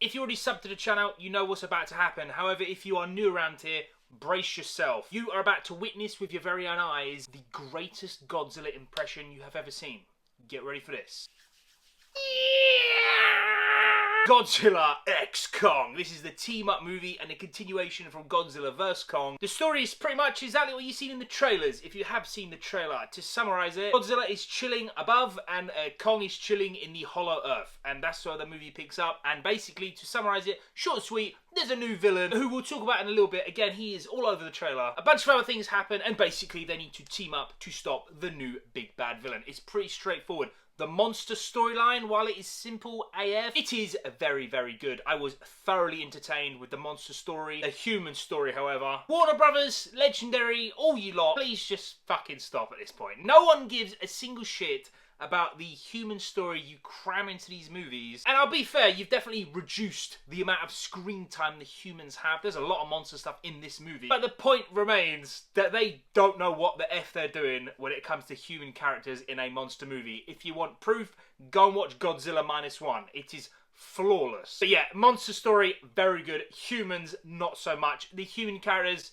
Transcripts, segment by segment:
If you already subbed to the channel, you know what's about to happen. However, if you are new around here, brace yourself. You are about to witness with your very own eyes the greatest Godzilla impression you have ever seen. Get ready for this. Godzilla x Kong. This is the team-up movie and a continuation from Godzilla vs. Kong. The story is pretty much exactly what you've seen in the trailers, if you have seen the trailer. To summarise it, Godzilla is chilling above and Kong is chilling in the hollow earth. And that's where the movie picks up. And basically, to summarise it, short and sweet, there's a new villain who we'll talk about in a little bit. Again, he is all over the trailer. A bunch of other things happen and basically they need to team up to stop the new big bad villain. It's pretty straightforward. The monster storyline, while it is simple AF, it is very, very good. I was thoroughly entertained with the monster story. The human story, however. Warner Brothers, Legendary, all you lot, please just fucking stop at this point. No one gives a single shit about the human story you cram into these movies. And I'll be fair, you've definitely reduced the amount of screen time the humans have. There's a lot of monster stuff in this movie. But the point remains that they don't know what the F they're doing when it comes to human characters in a monster movie. If you want proof, go and watch Godzilla -1. It is flawless. But yeah, monster story, very good. Humans, not so much. The human characters,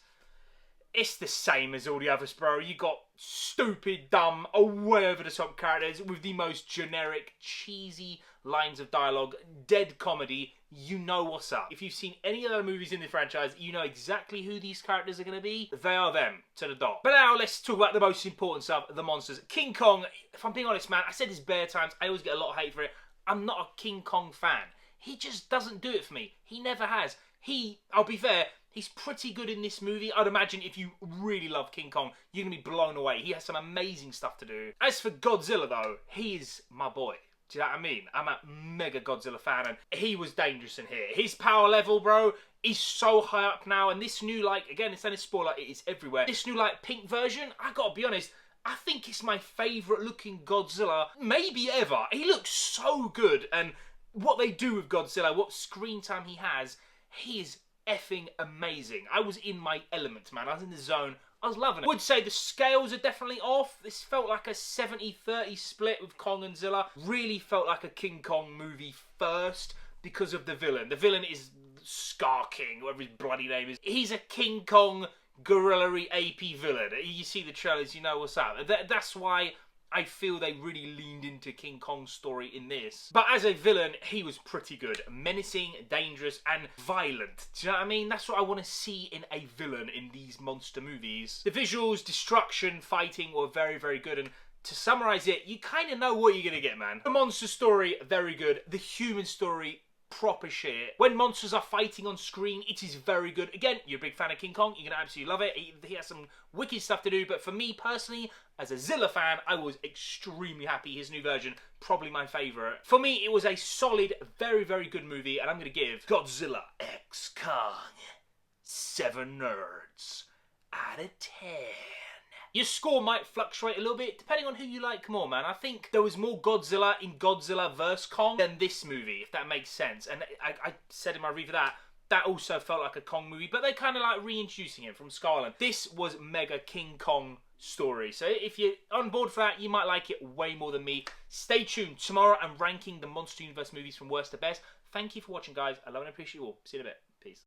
it's the same as all the others, bro. You got stupid, dumb, way over the top characters with the most generic, cheesy lines of dialogue, dead comedy. You know what's up. If you've seen any other movies in the franchise, you know exactly who these characters are going to be. They are them, to the dot. But now let's talk about the most important stuff, the monsters. King Kong, if I'm being honest, man, I said this bare times, I always get a lot of hate for it. I'm not a King Kong fan. He just doesn't do it for me. He never has. I'll be fair, he's pretty good in this movie. I'd imagine if you really love King Kong, you're going to be blown away. He has some amazing stuff to do. As for Godzilla, though, he is my boy. Do you know what I mean? I'm a mega Godzilla fan, and he was dangerous in here. His power level, bro, is so high up now. And this new, like, again, it's not a spoiler, it is everywhere. This new, like, pink version, I gotta be honest, I think it's my favourite looking Godzilla, maybe ever. He looks so good, and what they do with Godzilla, what screen time he has, he is effing amazing. I was in my element, man. I was in the zone. I was loving it. I would say the scales are definitely off. This felt like a 70-30 split with Kong and Zilla. Really felt like a King Kong movie first because of the villain. The villain is Scar King, whatever his bloody name is. He's a King Kong gorilla-y AP villain. You see the trailers, you know what's up. That's why I feel they really leaned into King Kong's story in this. But as a villain, he was pretty good. Menacing, dangerous, and violent. Do you know what I mean? That's what I want to see in a villain in these monster movies. The visuals, destruction, fighting were very, very good. And to summarise it, you kind of know what you're going to get, man. The monster story, very good. The human story, proper shit. When monsters are fighting on screen, it is very good. Again, you're a big fan of King Kong, you're gonna absolutely love it. He has some wicked stuff to do, but for me personally, as a Zilla fan, I was extremely happy. His new version, probably my favourite. For me, it was a solid, very, very good movie, and I'm gonna give Godzilla x Kong 7 nerds out of 10. Your score might fluctuate a little bit, depending on who you like more, man. I think there was more Godzilla in Godzilla vs. Kong than this movie, if that makes sense. And I said in my review that also felt like a Kong movie, but they kind of like reintroducing him from Skyline. This was mega King Kong story. So if you're on board for that, you might like it way more than me. Stay tuned. Tomorrow I'm ranking the Monster Universe movies from worst to best. Thank you for watching, guys. I love and appreciate you all. See you in a bit.